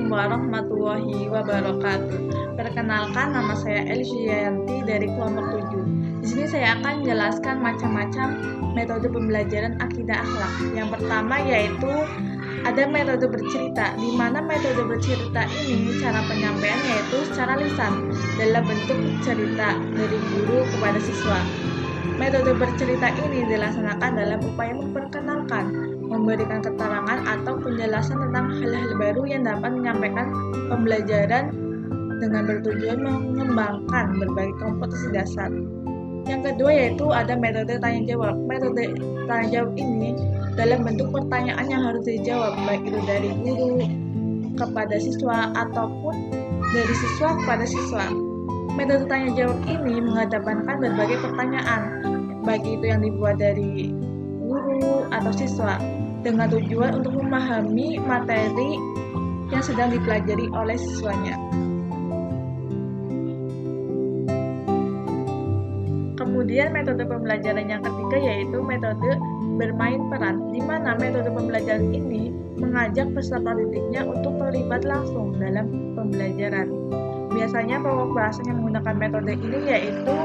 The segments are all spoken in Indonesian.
Assalamualaikum warahmatullahi wabarakatuh. Perkenalkan, nama saya Elvyanti dari kelompok 7. Di sini saya akan menjelaskan macam-macam metode pembelajaran akidah akhlak. Yang pertama yaitu ada metode bercerita, di mana metode bercerita ini cara penyampaian yaitu secara lisan dalam bentuk cerita dari guru kepada siswa. Metode bercerita ini dilaksanakan dalam upaya memperkenalkan, memberikan keterangan atau penjelasan tentang hal-hal baru yang dapat menyampaikan pembelajaran dengan bertujuan mengembangkan berbagai kompetensi dasar. Yang kedua yaitu ada metode tanya jawab. Metode tanya jawab ini dalam bentuk pertanyaan yang harus dijawab, baik itu dari guru kepada siswa ataupun dari siswa kepada siswa. Metode tanya jawab ini mengedepankan berbagai pertanyaan, baik itu yang dibuat dari guru atau siswa, dengan tujuan untuk memahami materi yang sedang dipelajari oleh siswanya. Kemudian metode pembelajaran yang ketiga yaitu metode bermain peran, di mana metode pembelajaran ini mengajak peserta didiknya untuk terlibat langsung dalam pembelajaran. Biasanya pokok bahasan yang menggunakan metode ini yaitu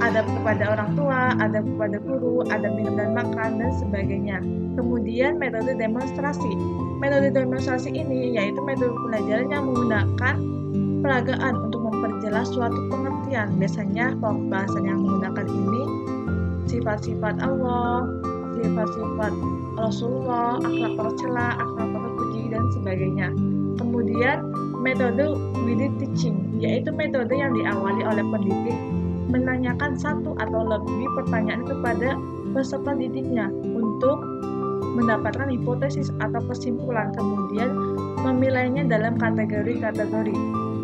adab kepada orang tua, adab kepada guru, adab minum dan makan, dan sebagainya. Kemudian metode demonstrasi. Metode demonstrasi ini yaitu metode pembelajaran yang menggunakan peragaan untuk memperjelas suatu pengertian. Biasanya pokok bahasan yang menggunakan ini sifat-sifat Allah, sifat-sifat Rasulullah, akhlak tercela, akhlak terpuji, dan sebagainya. Kemudian metode guided teaching, yaitu metode yang diawali oleh pendidik menanyakan satu atau lebih pertanyaan kepada peserta didiknya untuk mendapatkan hipotesis atau kesimpulan, kemudian memilihnya dalam kategori-kategori.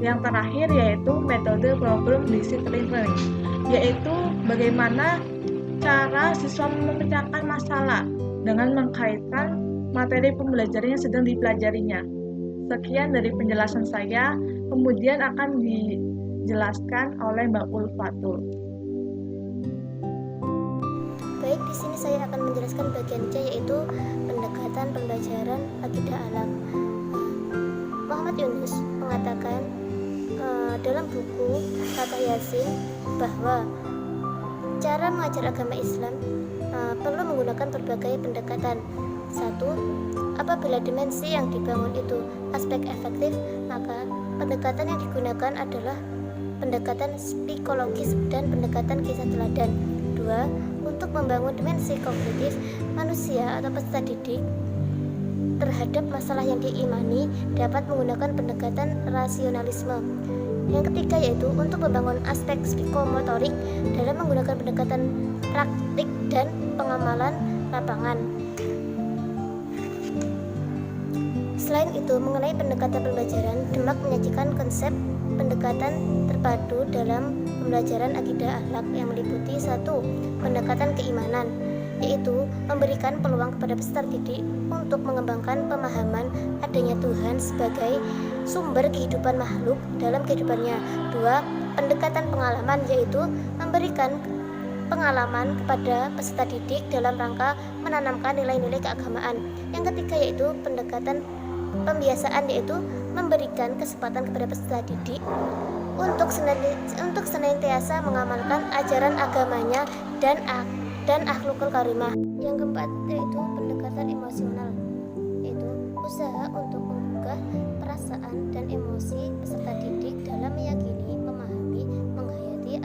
Yang terakhir yaitu metode problem based learning, yaitu bagaimana cara siswa memecahkan masalah dengan mengkaitkan materi pembelajaran yang sedang dipelajarinya. Sekian dari penjelasan saya, kemudian akan dijelaskan oleh Mbak Ulfatul. Baik, di sini saya akan menjelaskan bagian C, yaitu pendekatan pembelajaran akidah alam. Muhammad Yunus mengatakan dalam buku Fatah Yasin bahwa cara mengajar agama Islam perlu menggunakan berbagai pendekatan. 1. Apabila dimensi yang dibangun itu aspek efektif, maka pendekatan yang digunakan adalah pendekatan psikologis dan pendekatan kisah teladan. 2. Untuk membangun dimensi kognitif manusia atau peserta didik terhadap masalah yang diimani dapat menggunakan pendekatan rasionalisme. Yang ketiga yaitu untuk membangun aspek psikomotorik dalam menggunakan pendekatan praktik dan pengamalan lapangan. Selain itu, mengenai pendekatan pembelajaran, Demak menyajikan konsep pendekatan terpadu dalam pembelajaran akidah akhlak yang meliputi 1. Pendekatan keimanan, yaitu memberikan peluang kepada peserta didik untuk mengembangkan pemahaman adanya Tuhan sebagai sumber kehidupan makhluk dalam kehidupannya. 2. Pendekatan pengalaman, yaitu memberikan pengalaman kepada peserta didik dalam rangka menanamkan nilai-nilai keagamaan. Yang ketiga yaitu pendekatan pembiasaan, yaitu memberikan kesempatan kepada peserta didik untuk senantiasa mengamalkan ajaran agamanya dan akhlakul karimah. Yang keempat yaitu pendekatan emosional, yaitu usaha untuk menggugah perasaan dan emosi peserta didik dalam meyakini, memahami, menghayati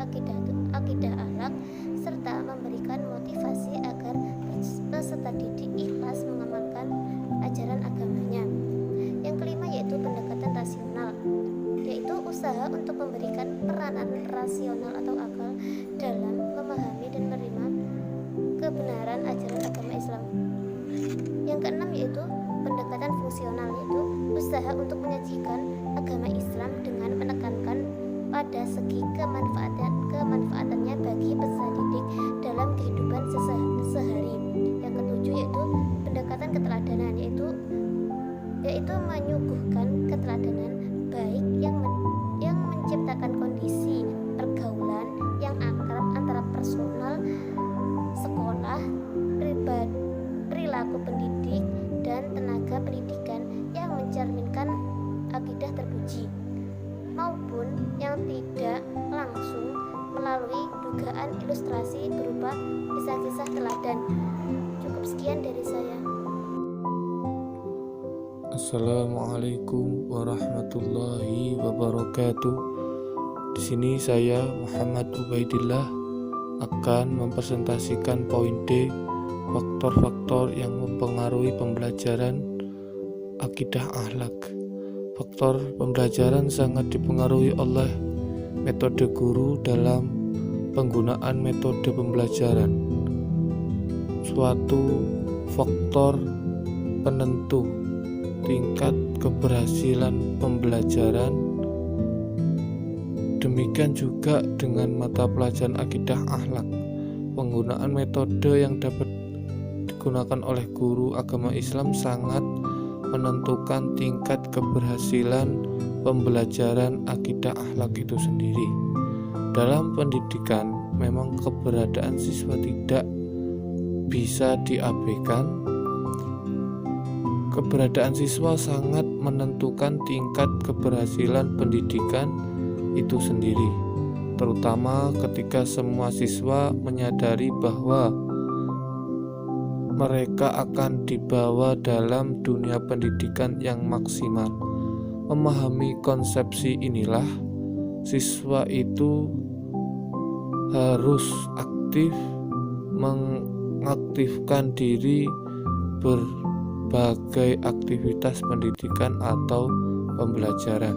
akidah akhlak serta memberikan motivasi agar peserta didik ikhlas mengamalkan ajaran agamanya. Yang kelima yaitu pendekatan rasional, yaitu usaha untuk memberikan peranan rasional atau akal dalam memahami dan menerima kebenaran ajaran agama Islam. Yang keenam yaitu pendekatan fungsional, yaitu usaha untuk menyajikan agama Islam dengan menekankan pada segi kemanfaatannya bagi peserta didik dalam kehidupan sehari. Yang ketujuh yaitu pendekatan keteladanan, yaitu menyuguhkan keteladanan baik yang menciptakan kondisi pergaulan yang akrab antara personal sekolah, perilaku pendidik dan tenaga pendidikan yang mencerminkan akidah dugaan ilustrasi berupa kisah-kisah teladan. Cukup sekian dari saya. Assalamualaikum warahmatullahi wabarakatuh. Di sini saya Muhammad Ubaidillah akan mempresentasikan poin D, faktor-faktor yang mempengaruhi pembelajaran akidah akhlak. Faktor pembelajaran sangat dipengaruhi oleh metode guru dalam penggunaan metode pembelajaran. Suatu faktor penentu tingkat keberhasilan pembelajaran. Demikian juga dengan mata pelajaran akidah akhlak. Penggunaan metode yang dapat digunakan oleh guru agama Islam sangat menentukan tingkat keberhasilan pembelajaran akidah akhlak itu sendiri. Dalam pendidikan, memang keberadaan siswa tidak bisa diabaikan. Keberadaan siswa sangat menentukan tingkat keberhasilan pendidikan itu sendiri, terutama ketika semua siswa menyadari bahwa mereka akan dibawa dalam dunia pendidikan yang maksimal. Memahami konsepsi inilah, siswa itu harus aktif mengaktifkan diri berbagai aktivitas pendidikan atau pembelajaran.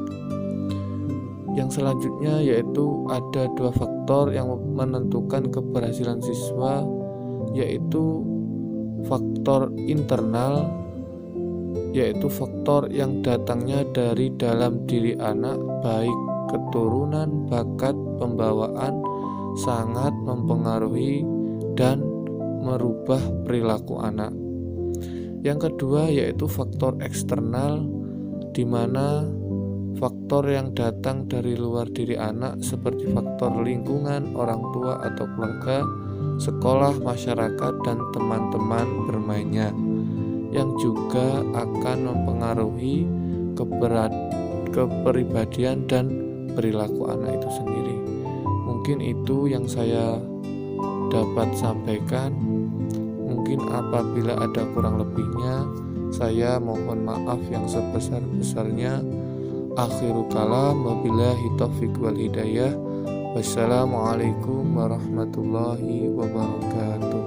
Yang selanjutnya yaitu ada dua faktor yang menentukan keberhasilan siswa, yaitu faktor internal, yaitu faktor yang datangnya dari dalam diri anak, baik keturunan, bakat, pembawaan, sangat mempengaruhi dan merubah perilaku anak. Yang kedua yaitu faktor eksternal, di mana faktor yang datang dari luar diri anak seperti faktor lingkungan, orang tua atau keluarga, sekolah, masyarakat, dan teman-teman bermainnya, yang juga akan mempengaruhi kepribadian dan perilaku anak itu sendiri. Mungkin itu yang saya dapat sampaikan. Mungkin apabila ada kurang lebihnya, saya mohon maaf yang sebesar-besarnya. Akhiru kalam, wabillahi taufiq wal hidayah. Wassalamualaikum warahmatullahi wabarakatuh.